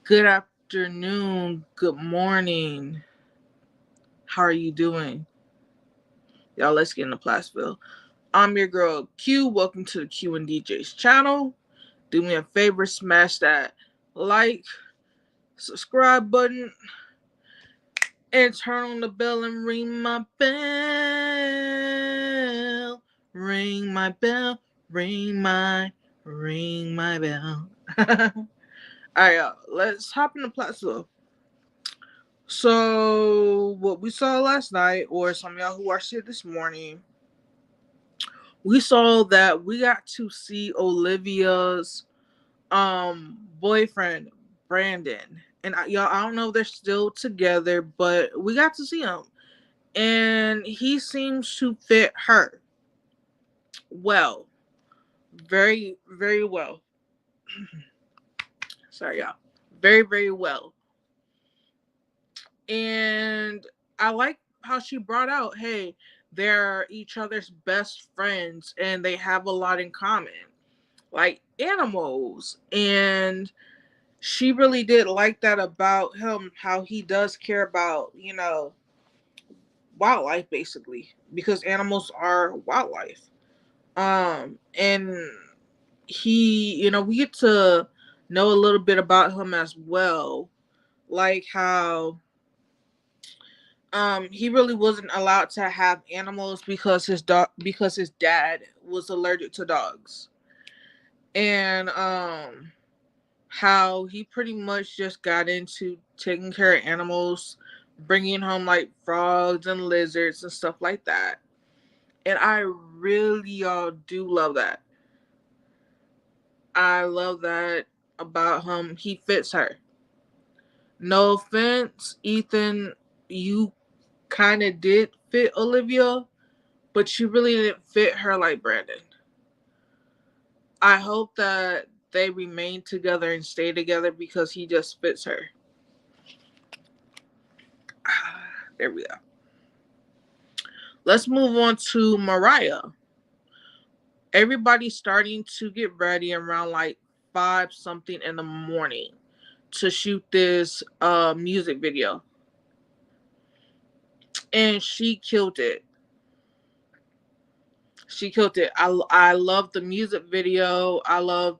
Good afternoon, good morning. How are you doing? Y'all, let's get into Plathville. I'm your girl Q. Welcome to the Q and DJ's channel. Do me a favor, smash that like, subscribe button, and turn on the bell and ring my bell. Ring my bell, ring my bell. Alright, y'all, let's hop into Plathville. So, what we saw last night, or some of y'all who watched it this morning, we saw that we got to see Olivia's boyfriend, Brandon. And y'all, I don't know if they're still together, but we got to see him. And he seems to fit her well. Very, very well. Sorry, y'all. Very, very well. And I like how she brought out, hey, they're each other's best friends and they have a lot in common, like animals. And she really did like that about him, how he does care about, wildlife basically, because animals are wildlife. And we get to know a little bit about him as well, like how he really wasn't allowed to have animals because his dad was allergic to dogs. And how he pretty much just got into taking care of animals, bringing home like frogs and lizards and stuff like that. And I really do love that. I love that about him. He fits her. No offense, Ethan, you kind of did fit Olivia, but you really didn't fit her like Brandon. I hope that they remain together and stay together because he just fits her. There we go. Let's move on to Mariah. Everybody's starting to get ready around like 5 something in the morning to shoot this music video. And she killed it. She killed it. I love the music video. I love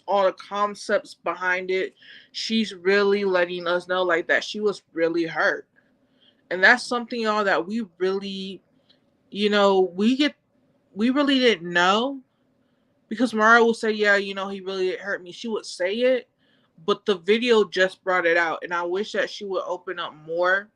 all the concepts behind it. She's really letting us know like that she was really hurt. And that's something, y'all, that we really, we really didn't know, because Mariah will say, yeah, he really hurt me. She would say it, but the video just brought it out. And I wish that she would open up more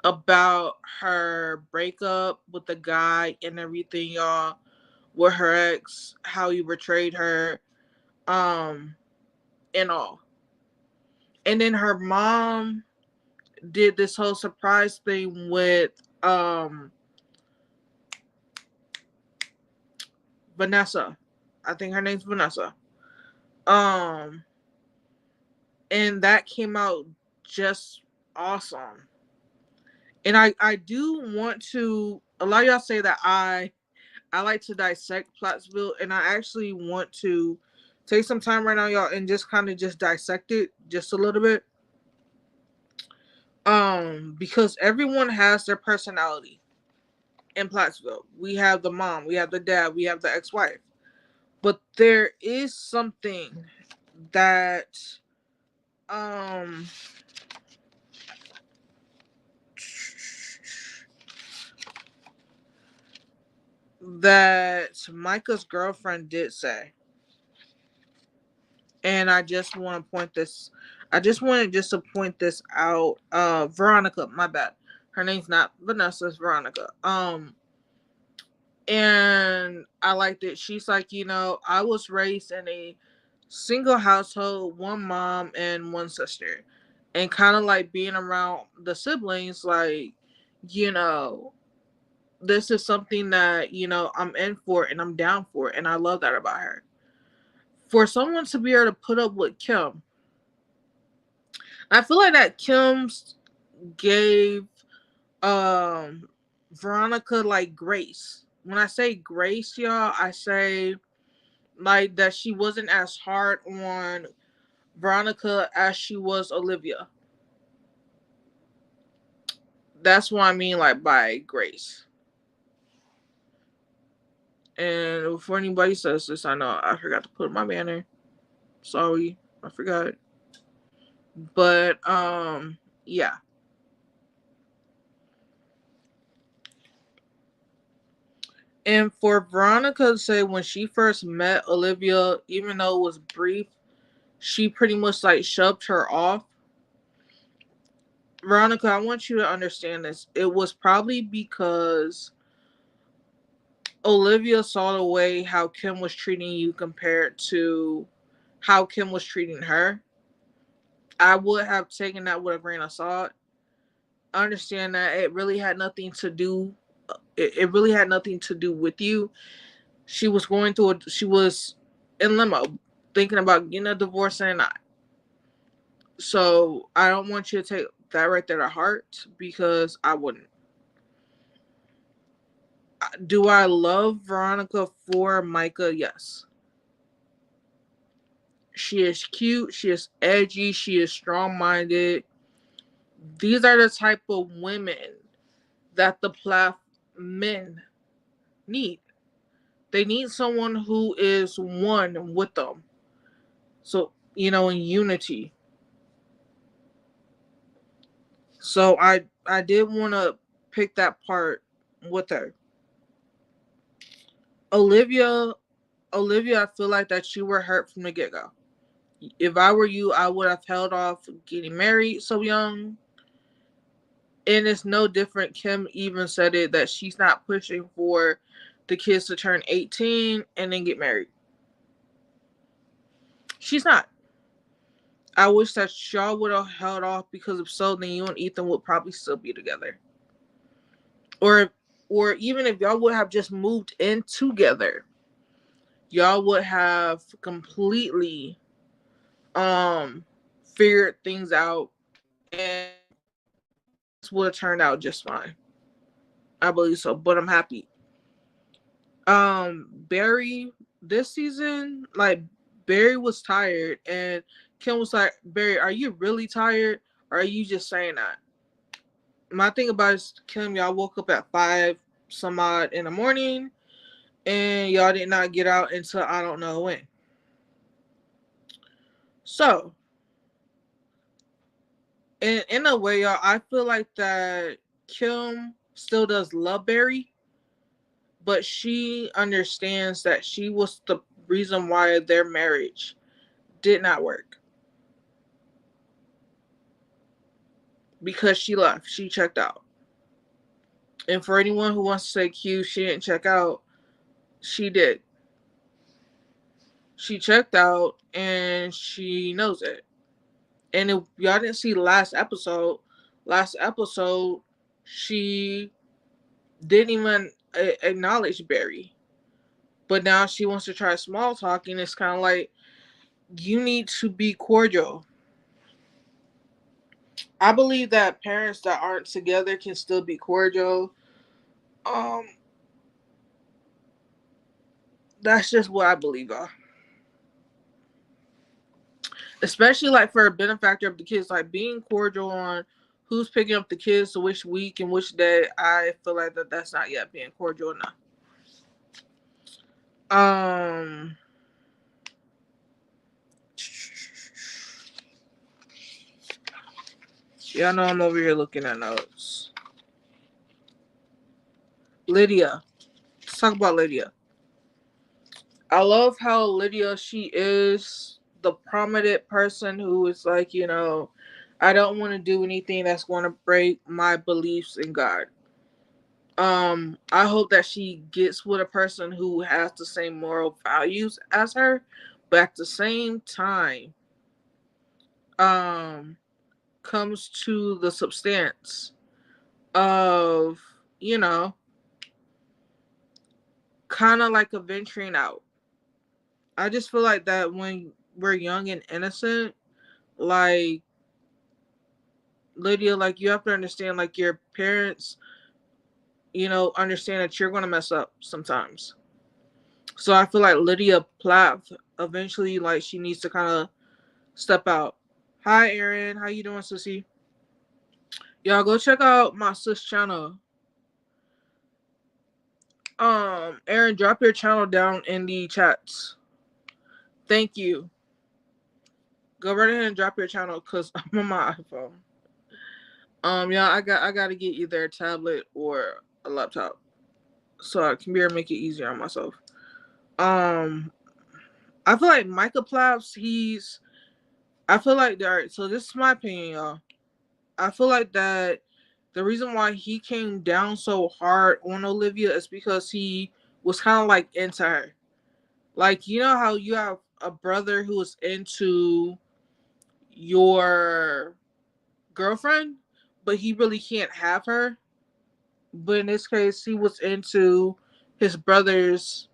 about her breakup with the guy and everything, y'all, with her ex, how he betrayed her, um, and all. And then her mom did this whole surprise thing with Vanessa. I think her name's Vanessa. Um and that came out just awesome. And I do want to, a lot of y'all say that I like to dissect Plathville, and I actually want to take some time right now, y'all, and just kind of just dissect it just a little bit. Because everyone has their personality in Plathville. We have the mom, we have the dad, we have the ex-wife. But there is something that um that Micah's girlfriend did say. And I just wanted just to point this out. Veronica, my bad. Her name's not Vanessa, it's Veronica. And I liked it. She's like, I was raised in a single household, one mom and one sister. And kind of like being around the siblings, like, you know, this is something that, I'm in for and I'm down for. And I love that about her. For someone to be able to put up with Kim, I feel like that Kim's gave um Veronica like grace. When I say grace, y'all, I say like that she wasn't as hard on Veronica as she was Olivia. That's what I mean, like by grace. And before anybody says this, I know I forgot to put my banner. Sorry, I forgot. But yeah. And for Veronica to say when she first met Olivia, even though it was brief, she pretty much like shoved her off. Veronica, I want you to understand this. It was probably because Olivia saw the way how Kim was treating you compared to how Kim was treating her. I would have taken that with a grain of salt. I understand that it really had nothing to do. It really had nothing to do with you. She was going through. She was in limbo, thinking about getting a divorce and not. So I don't want you to take that right there to heart because I wouldn't. Do I love Veronica for Micah? Yes. She is cute. She is edgy. She is strong minded. These are the type of women that the Plath men need. They need someone who is one with them. So, in unity. So I did want to pick that part with her. Olivia, I feel like that you were hurt from the get go. If I were you, I would have held off getting married so young. And it's no different. Kim even said it that she's not pushing for the kids to turn 18 and then get married. She's not. I wish that y'all would have held off because if so, then you and Ethan would probably still be together. Or even if y'all would have just moved in together, y'all would have completely figured things out and this would have turned out just fine. I believe so, but I'm happy. Barry this season, like Barry was tired and Kim was like, Barry, are you really tired? Or are you just saying that? My thing about it is Kim, y'all woke up at 5 some odd in the morning and y'all did not get out until I don't know when. So in a way, y'all, I feel like that Kim still does love Barry, but she understands that she was the reason why their marriage did not work. Because she left. She checked out. And for anyone who wants to say Q, she didn't check out, she did. She checked out and she knows it. And if y'all didn't see last episode, she didn't even acknowledge Barry. But now she wants to try small talking. It's kind of like, you need to be cordial. I believe that parents that aren't together can still be cordial. Um, that's just what I believe of. Especially like for a benefactor of the kids, like being cordial on who's picking up the kids to which week and which day. I feel like that's not yet being cordial enough. Um, yeah, I know I'm over here looking at notes. Lydia. Let's talk about Lydia. I love how Lydia, she is the prominent person who is like, I don't want to do anything that's going to break my beliefs in God. I hope that she gets with a person who has the same moral values as her, but at the same time, um, comes to the substance of, you know, kind of like a venturing out. I just feel like that when we're young and innocent, like Lydia, like you have to understand, like your parents, understand that you're gonna mess up sometimes. So I feel like Lydia Plath eventually, like she needs to kind of step out. Hi, Erin. How you doing, sissy? Y'all go check out my sis channel. Erin, drop your channel down in the chats. Thank you. Go right ahead and drop your channel because I'm on my iPhone. Yeah, I gotta get either a tablet or a laptop so I can be able to make it easier on myself. Um, I feel like Micah Plaths, I feel like, all right, so this is my opinion, y'all. I feel like that the reason why he came down so hard on Olivia is because he was kind of like into her. Like, you know how you have a brother who is into your girlfriend, but he really can't have her. But in this case, he was into his brother's,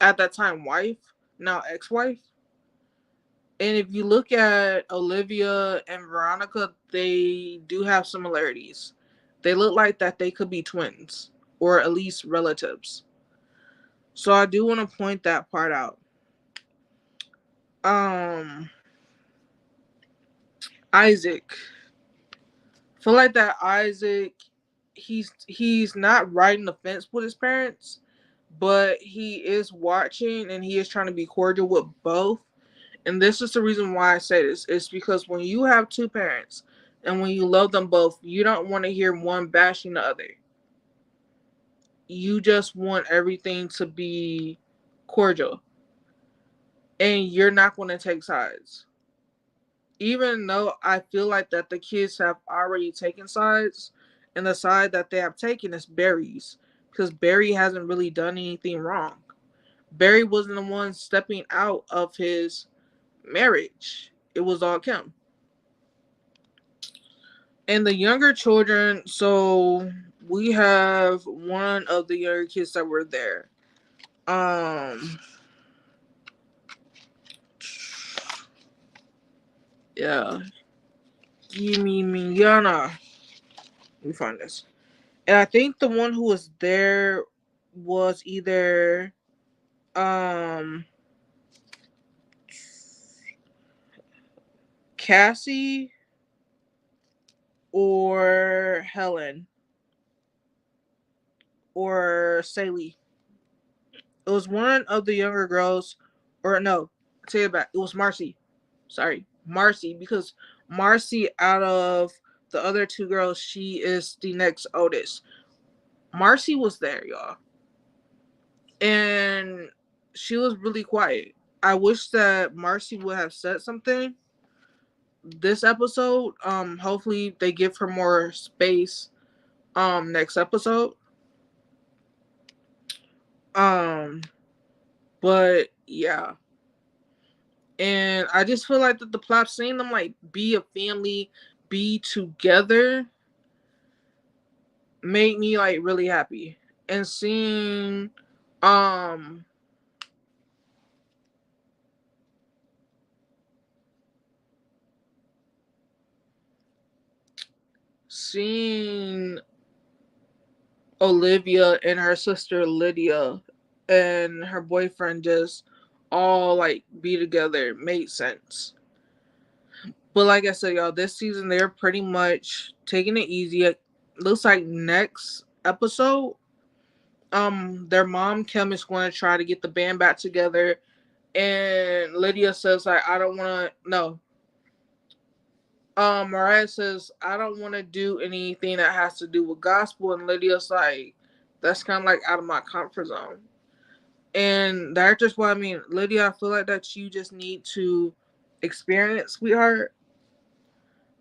at that time, wife, now ex-wife. And if you look at Olivia and Veronica, they do have similarities. They look like that they could be twins or at least relatives. So I do want to point that part out. Um Isaac. I feel like that Isaac, he's not riding the fence with his parents, but he is watching and he is trying to be cordial with both. And this is the reason why I say this. It's because when you have two parents and when you love them both, you don't want to hear one bashing the other. You just want everything to be cordial. And you're not going to take sides. Even though I feel like that the kids have already taken sides, and the side that they have taken is Barry's. Because Barry hasn't really done anything wrong. Barry wasn't the one stepping out of his marriage. It was all Kim. And the younger children, so we have one of the younger kids that were there. Um yeah. Gimme Miyana. Let me find this. And I think the one who was there was either um Cassie or Helen or Saley. It was one of the younger girls, or no, take it back. It was Marcy. Sorry, Marcy, because Marcy, out of the other two girls, she is the next oldest. Marcy was there, y'all, and she was really quiet. I wish that Marcy would have said something this episode. Hopefully they give her more space. Next episode. Um, but yeah. And I just feel like that the plot, seeing them like be a family, be together, made me like really happy. And um seeing Olivia and her sister Lydia and her boyfriend just all like be together made sense. But like I said, y'all, this season they're pretty much taking it easy. It looks like next episode, their mom Kim is going to try to get the band back together, and Lydia says like, I don't want to. No, Mariah says I don't want to do anything that has to do with gospel, and Lydia's like, that's kind of like out of my comfort zone. And that's just what I mean, Lydia. I feel like that you just need to experience, sweetheart,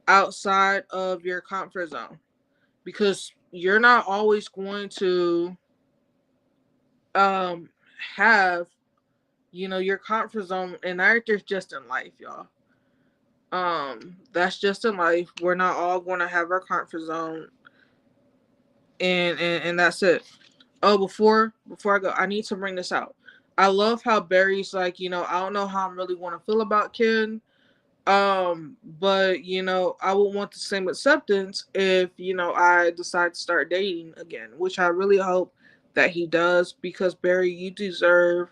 outside of your comfort zone, because you're not always going to um have, your comfort zone, and that's just in life, y'all. That's just in life. We're not all going to have our comfort zone, and that's it. Oh, before I go, I need to bring this out. I love how Barry's like, I don't know how I'm really going to feel about Ken. But I would want the same acceptance if I decide to start dating again, which I really hope that he does, because Barry, you deserve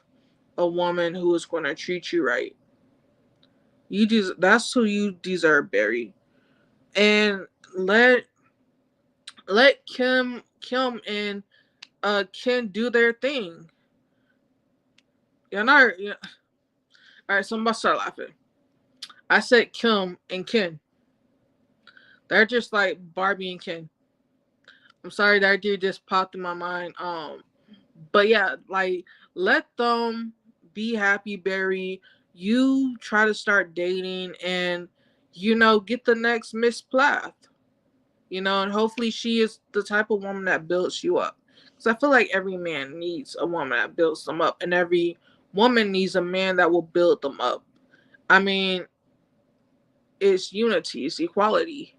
a woman who is going to treat you right. That's who you deserve, Barry. And let Kim and Ken do their thing. You're not. Yeah. All right, so I'm about to start laughing. I said Kim and Ken. They're just like Barbie and Ken. I'm sorry that dude just popped in my mind. But yeah, like let them be happy, Barry. You try to start dating and get the next Miss Plath. And hopefully she is the type of woman that builds you up. Because I feel like every man needs a woman that builds them up, and every woman needs a man that will build them up. I mean, it's unity, it's equality,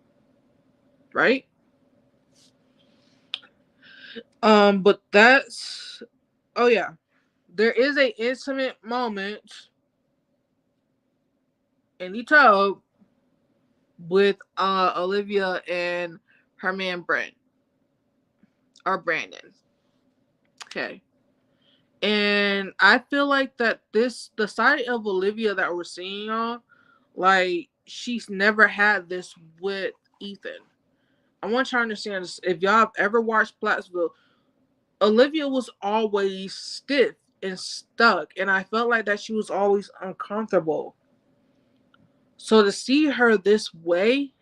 right? But that's oh yeah. There is a intimate moment in the tub with Olivia and her man Brent or Brandon. Okay. And I feel like that the side of Olivia that we're seeing y'all, like she's never had this with Ethan. I want you to understand this. If y'all have ever watched Plathville, Olivia was always stiff and stuck, and I felt like that she was always uncomfortable. So to see her this way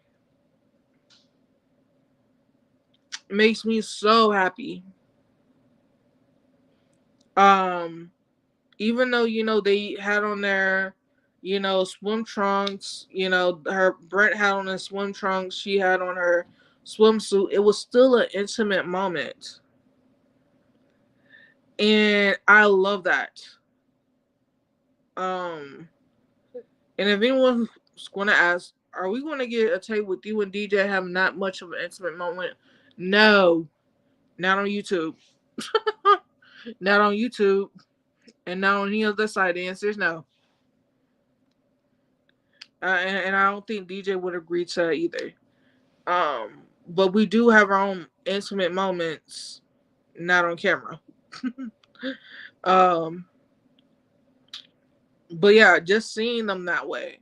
makes me so happy. Um, Even though they had on their swim trunks, her Brent had on his swim trunks, she had on her swimsuit, it was still an intimate moment, and I love that. um and if anyone who's going to ask, are we going to get a tape with you and DJ having not much of an intimate moment? No, not on YouTube. Not on YouTube, and not on any other side. The answer is no. And I don't think DJ would agree to that either. But we do have our own intimate moments, not on camera. um, but yeah, just seeing them that way,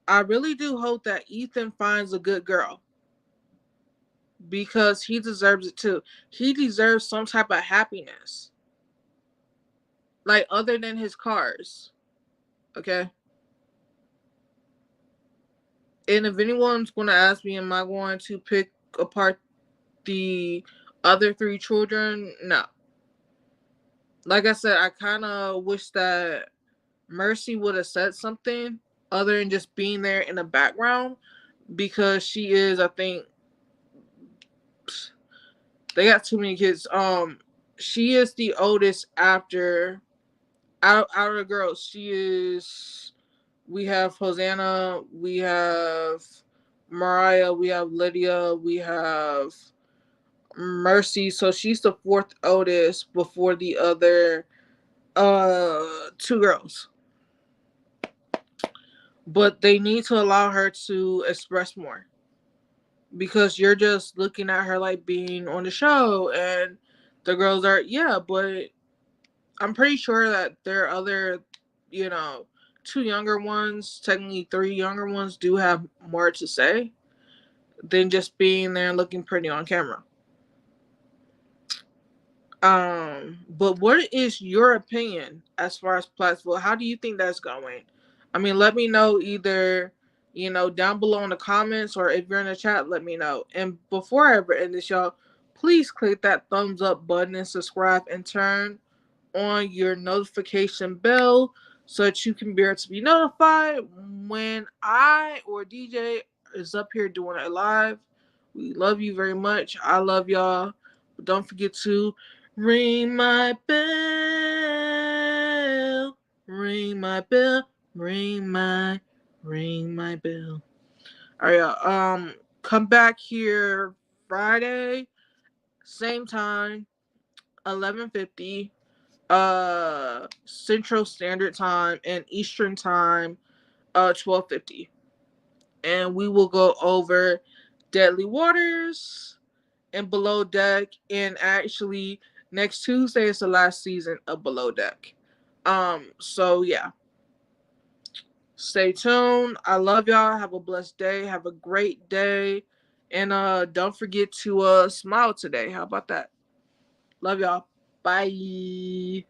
I really do hope that Ethan finds a good girl because he deserves it too. He deserves some type of happiness, like other than his cars. Okay. And if anyone's going to ask me, am I going to pick apart the other three children? No. Like I said, I kind of wish that Mercy would have said something other than just being there in the background, because she is, I think, they got too many kids. She is the oldest after out of the girls. She is. We have Hosanna. We have Mariah. We have Lydia. We have Mercy. So she's the fourth oldest before the other two girls. But they need to allow her to express more, because you're just looking at her like being on the show, and the girls are, yeah, but I'm pretty sure that there are other, you know two younger ones, technically three younger ones, do have more to say than just being there and looking pretty on camera. But what is your opinion as far as Platteville? How do you think that's going? I mean, let me know either, down below in the comments, or if you're in the chat, let me know. And before I ever end this, y'all, please click that thumbs up button and subscribe and turn on your notification bell so that you can be able to be notified when I or DJ is up here doing it live. We love you very much. I love y'all. But don't forget to ring my bell. Ring my bell. Ring my bell. All right, y'all. Come back here Friday, same time, 11:50, Central Standard Time, and Eastern Time, 12:50. And we will go over Deadly Waters and Below Deck. And actually, next Tuesday is the last season of Below Deck. So yeah. Stay tuned. I love y'all. Have a blessed day. Have a great day. And don't forget to smile today. How about that? Love y'all. Bye.